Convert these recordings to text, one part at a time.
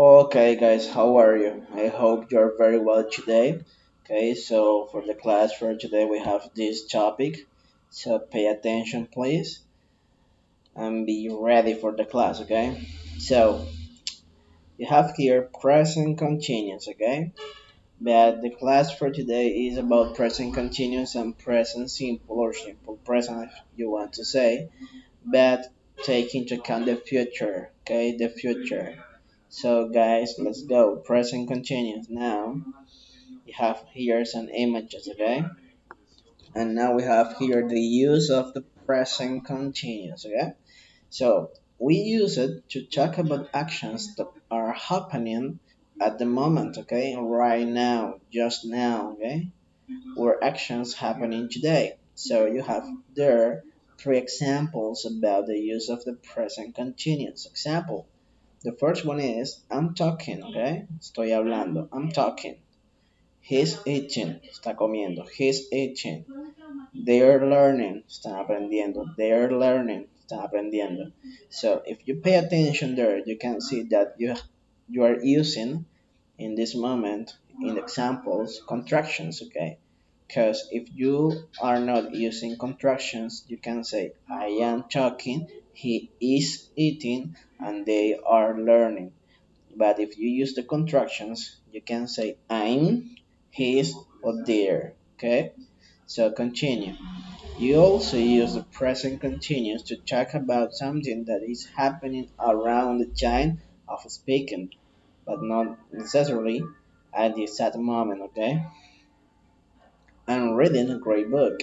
Okay, guys, how are you? I hope you're very well today. Okay, so for the class for today, we have this topic. So pay attention, please, and be ready for the class, okay? So you have here present continuous, okay? But the class for today is about present continuous and present simple or simple present, if you want to say. But take into account the future, okay? The future. So guys, let's go. Present continuous. Now you have here some images, okay? And now we have here the use of the present continuous, okay? So we use it to talk about actions that are happening at the moment, okay? Right now, just now, okay? Or actions happening today. So you have there three examples about the use of the present continuous. Example. The first one is I'm talking, okay? Estoy hablando. I'm talking. He's eating. Está comiendo. He's eating. They're learning. Están aprendiendo. They're learning. Están aprendiendo. So if you pay attention there, you can see that you are using in this moment in examples contractions, okay? Because if you are not using contractions, you can say I am talking, he is eating, and they are learning. But if you use the contractions, you can say I'm, his, or there. Okay? So continue. You also use the present continuous to talk about something that is happening around the time of speaking, but not necessarily at the exact moment. Okay? I'm reading a great book.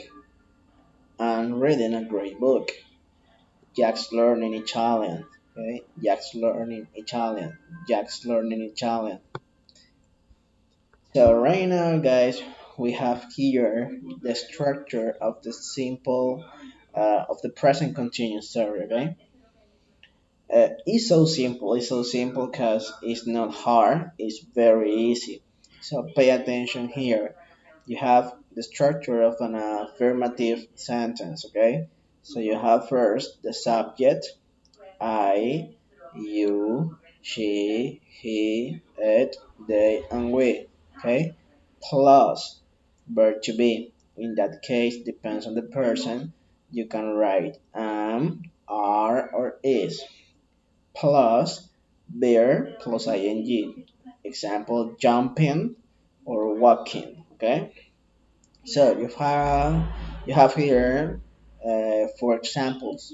I'm reading a great book. Jack's learning Italian. Okay? Jack's learning Italian. Jack's learning Italian. So right now, guys, we have here the structure of the simple of the present continuous. Sorry, okay? It's so simple. It's so simple because it's not hard. It's very easy. So pay attention here. You have the structure of an affirmative sentence. Okay? So you have first the subject, I, you, she, he, it, they, and we. Okay? Plus verb to be. In that case, depends on the person. You can write am, are, or is. Plus bear plus ing. Example, jumping or walking. Okay? So you have here four examples.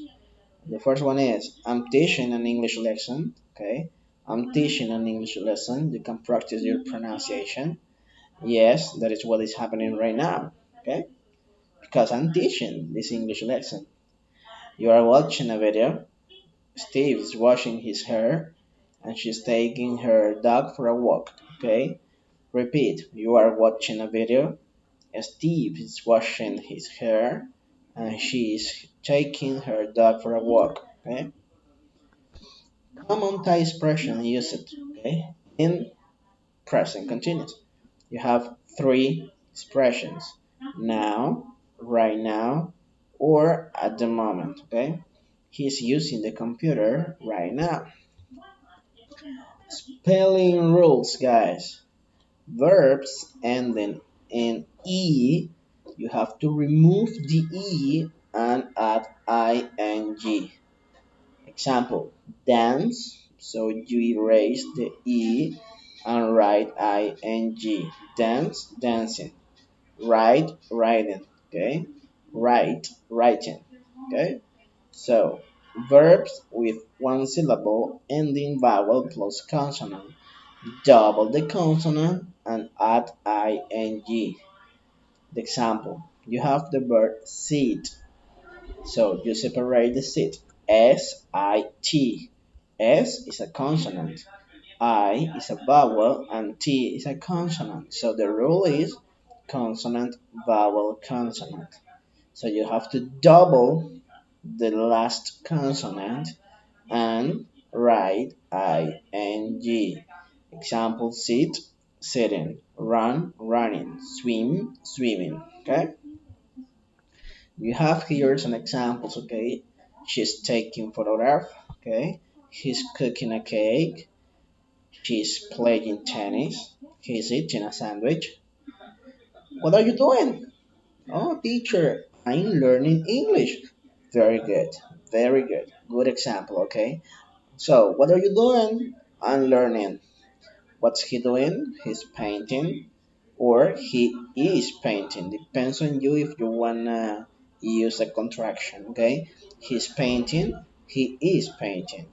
The first one is I'm teaching an English lesson. Okay, I'm teaching an English lesson. You can practice your pronunciation. Yes, that is what is happening right now. Okay, because I'm teaching this English lesson. You are watching a video. Steve is washing his hair, and she's taking her dog for a walk. Okay, repeat. You are watching a video. Steve is washing his hair, and she is taking her dog for a walk. Okay. Common tie expression used, okay, in present continuous. You have three expressions: now, right now, or at the moment. Okay, he's using the computer right now. Spelling rules, guys. Verbs ending in e, you have to remove the e and add ing. Example, dance. So you erase the E and write ing. Dance, dancing. Write, writing. Okay? Write, writing. Okay? So verbs with one syllable ending vowel plus consonant. Double the consonant and add ing. The example, you have the verb sit. So you separate the sit. S-I-T. S is a consonant, I is a vowel, and T is a consonant. So the rule is consonant, vowel, consonant. So you have to double the last consonant and write ing. Example, sit, sitting, run, running, swim, swimming. Okay? You have here some examples, okay? She's taking photograph, okay? He's cooking a cake. She's playing tennis. He's eating a sandwich. What are you doing? Oh, teacher, I'm learning English. Very good. Very good. Good example, okay? So, what are you doing? I'm learning. What's he doing? He's painting or he is painting. Depends on you if you wanna use a contraction, okay? He's painting, he is painting.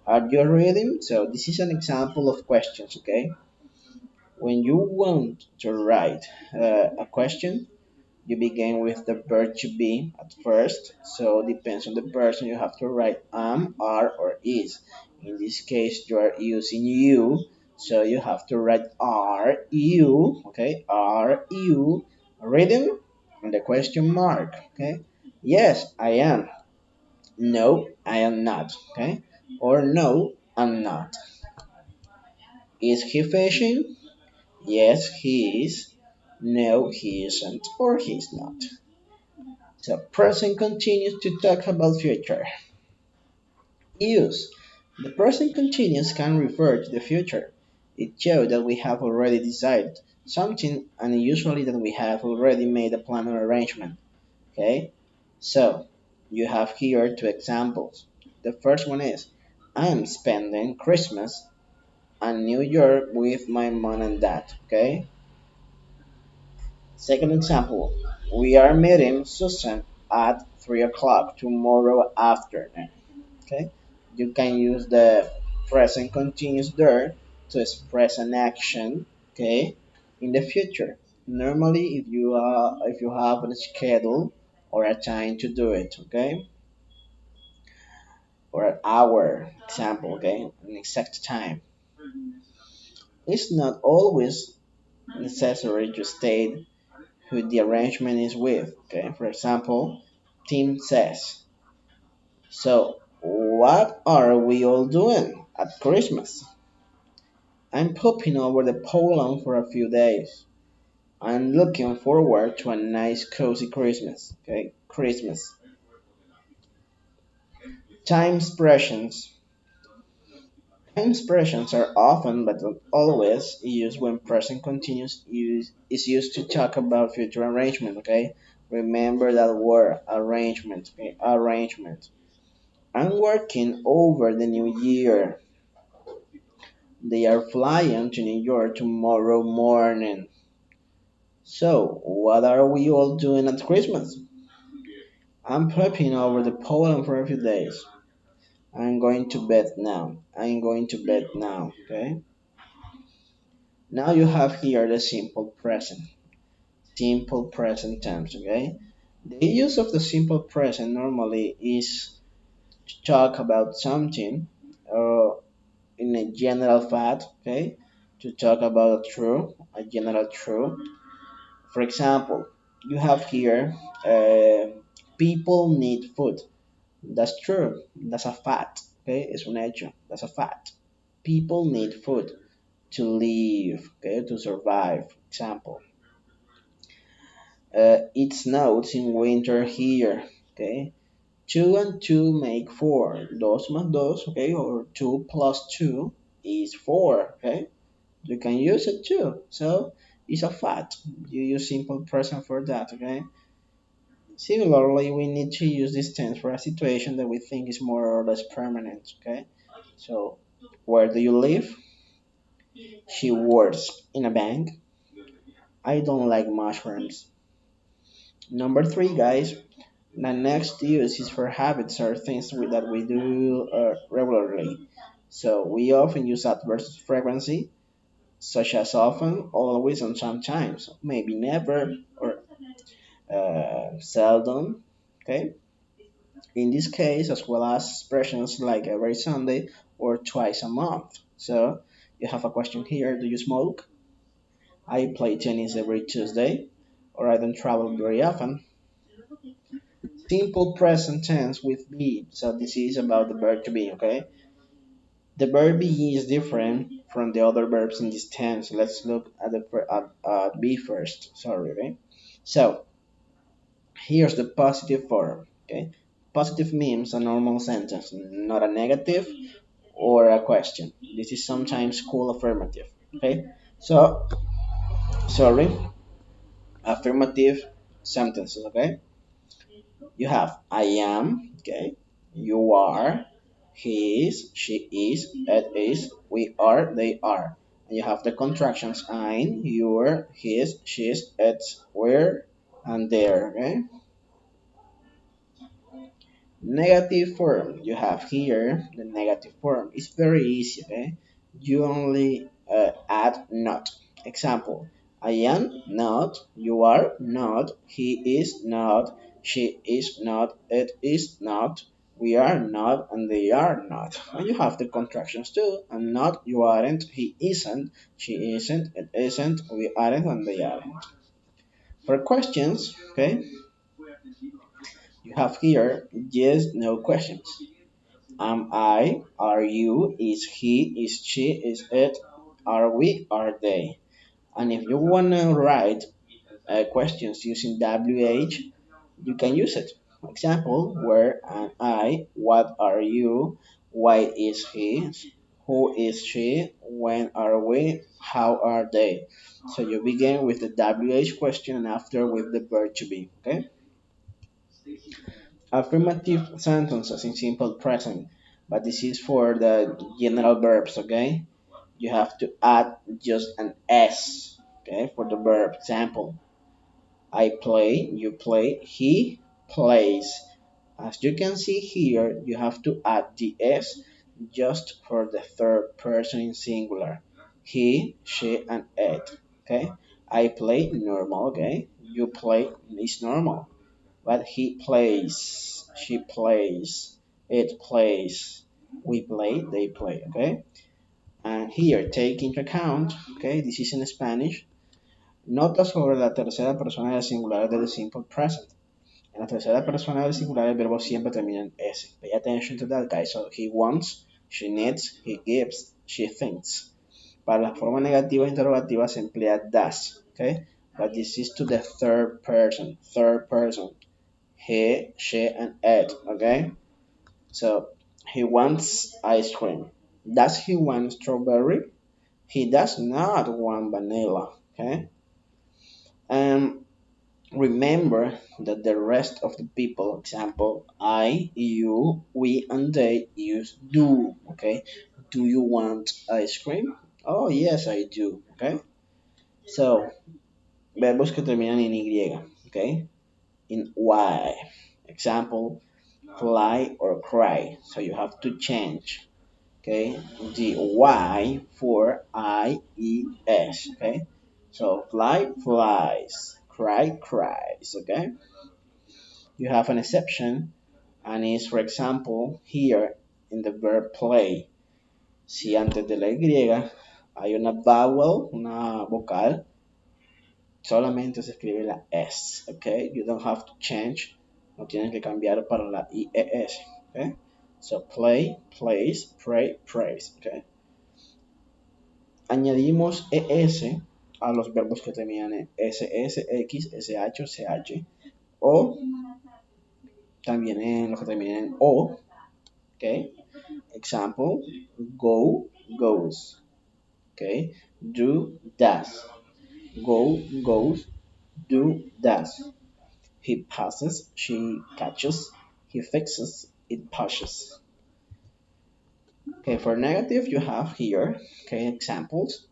Are you reading? So this is an example of questions, okay? When you want to write a question, you begin with the verb to be at first. So depends on the person. You have to write am, are, or is. In this case, you are using you. So you have to write are you. Okay, are you reading? And the question mark. Okay. Yes, I am. No, I am not. Okay. Or no, I'm not. Is he fishing? Yes, he is. No, he isn't. Or he's not. So present continues to talk about future. Use. The present continuous can refer to the future. It shows that we have already decided something and usually that we have already made a plan or arrangement. Okay? So you have here two examples. The first one is I'm spending Christmas and New Year with my mom and dad. Okay? Second example, we are meeting Susan at 3 o'clock tomorrow afternoon. Okay, you can use the present continuous there to express an action. Okay, in the future. Normally, if you have a schedule or a time to do it, okay, or an hour example, okay, an exact time. It's not always necessary to state who the arrangement is with. Okay, for example, Tim says, "So, what are we all doing at Christmas?" I'm popping over to Poland for a few days. I'm looking forward to a nice cozy Christmas. Okay, Christmas. Time expressions. Time expressions are often but not always used when present continuous is used to talk about future arrangement. Okay, remember that word arrangement. Okay, arrangement. I'm working over the new year. They are flying to New York tomorrow morning. So, what are we all doing at Christmas? I'm prepping over the Poland for a few days. I'm going to bed now. I'm going to bed now. Okay? Now you have here the simple present. Simple present tense. Okay? The use of the simple present normally is to talk about something in a general fact. Okay? To talk about a general truth. For example, you have here people need food. That's true. That's a fact. Okay, it's un hecho. That's a fact. People need food to live. Okay, to survive. Example. It snows in winter here. Okay. Two and two make four. Dos más dos. Okay, or two plus two is four. Okay. You can use it too. So it's a fact. You use simple present for that. Okay. Similarly, we need to use this tense for a situation that we think is more or less permanent. Okay, so where do you live? She works in a bank. I don't like mushrooms. Number three, guys. The next use is for habits or things that we do regularly. So we often use adverb frequency, such as often, always, and sometimes. Maybe never or seldom. Okay. In this case, as well as expressions like every Sunday or twice a month. So you have a question here. Do you smoke? I play tennis every Tuesday, or I don't travel very often. Simple present tense with be. So this is about the verb to be, okay? The verb be is different from the other verbs in this tense. Let's look at be first. Sorry, okay? So here's the positive form, okay? Positive means a normal sentence, not a negative or a question. This is sometimes called affirmative. Okay, so sorry, affirmative sentences. Okay, you have I am. Okay, you are, he is, she is, it is, we are, they are. And you have the contractions ein, your, his, she's, its, we're, and there. Okay, negative form, you have here the negative form. It's very easy, okay? You only add not. Example, I am not, you are not, he is not, she is not, it is not, we are not, and they are not. And you have the contractions too. I'm not, you aren't, he isn't, she isn't, it isn't, we aren't, and they aren't. For questions, okay, you have here yes, no questions. Am I? Are you? Is he? Is she? Is it? Are we? Are they? And if you want to write questions using WH, you can use it. Example, where am I? What are you? Why is he? Who is she? When are we? How are they? So you begin with the WH question and after with the verb to be. Okay? Affirmative sentences in simple present, but this is for the general verbs, okay? You have to add just an S, okay, for the verb. Example, I play, you play, he plays. As you can see here, you have to add the S just for the third person in singular. He, she, and it, okay? I play normal, okay? You play is normal. But he plays, she plays, it plays, we play, they play, okay? And here, take into account, okay, this is in Spanish, nota sobre la tercera persona del singular del simple present. En la tercera persona del singular el verbo siempre termina en S. Pay attention to that, guys. So, he wants, she needs, he gives, she thinks. Para la forma negativa interrogativa se emplea does, okay? But this is to the third person. He, she, and it. Okay? So he wants ice cream. Does he want strawberry? He does not want vanilla. Okay? And remember that the rest of the people, example, I, you, we, and they use do. Okay? Do you want ice cream? Oh, yes, I do. Okay? So, verbos que terminan en Y. Okay? In Y. Example, fly or cry. So you have to change, okay, the Y for IES, okay? So fly flies, cry cries, okay? You have an exception and is, for example, here in the verb play. Si antes de la Y hay una vowel, una vocal, solamente se escribe la S, okay? You don't have to change, no tienes que cambiar para la IES, okay? So play, plays, pray, prays, okay? Añadimos ES a los verbos que terminan en SS, X, SH, CH, o también en los que terminan en O, okay? Example, go, goes, okay? Do, does, go, goes, do, does. He passes, she catches, he fixes, it pushes. Okay, for negative, you have here, okay, examples.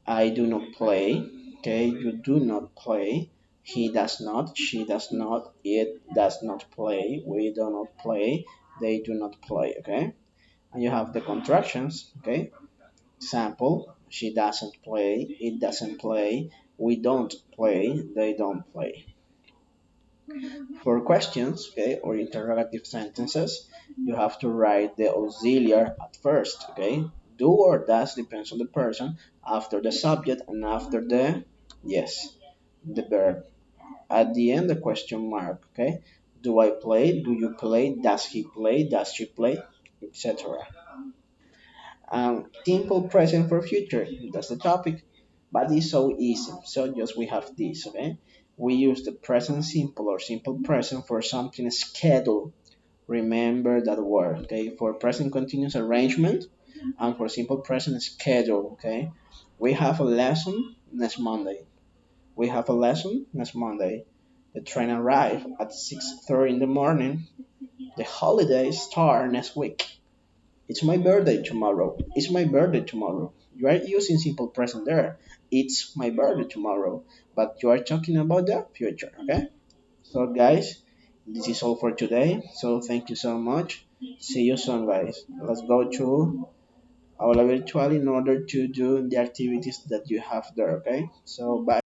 I do not play, okay, you do not play. He does not, she does not, it does not play, we do not play, they do not play, okay? And you have the contractions, okay? Example, she doesn't play, it doesn't play, we don't play, they don't play. For questions, okay, or interrogative sentences, you have to write the auxiliary at first, okay? Do or does depends on the person, after the subject, and after the, yes, the verb. At the end, the question mark, okay? Do I play? Do you play? Does he play? Does she play? Etc. Simple present for future, that's the topic. But it's so easy. So just we have this, okay? We use the present simple or simple present for something scheduled remember that word. Okay, for present continuous arrangement and for simple present schedule. Okay, we have a lesson next Monday. We have a lesson next Monday. The train arrive at 6:30 in the morning. The holidays start next week. It's my birthday tomorrow. It's my birthday tomorrow. You are using simple present there. It's my birthday tomorrow. But you are talking about the future, okay? So, guys, this is all for today. So, thank you so much. See you soon, guys. Let's go to our virtual in order to do the activities that you have there, okay? So, bye.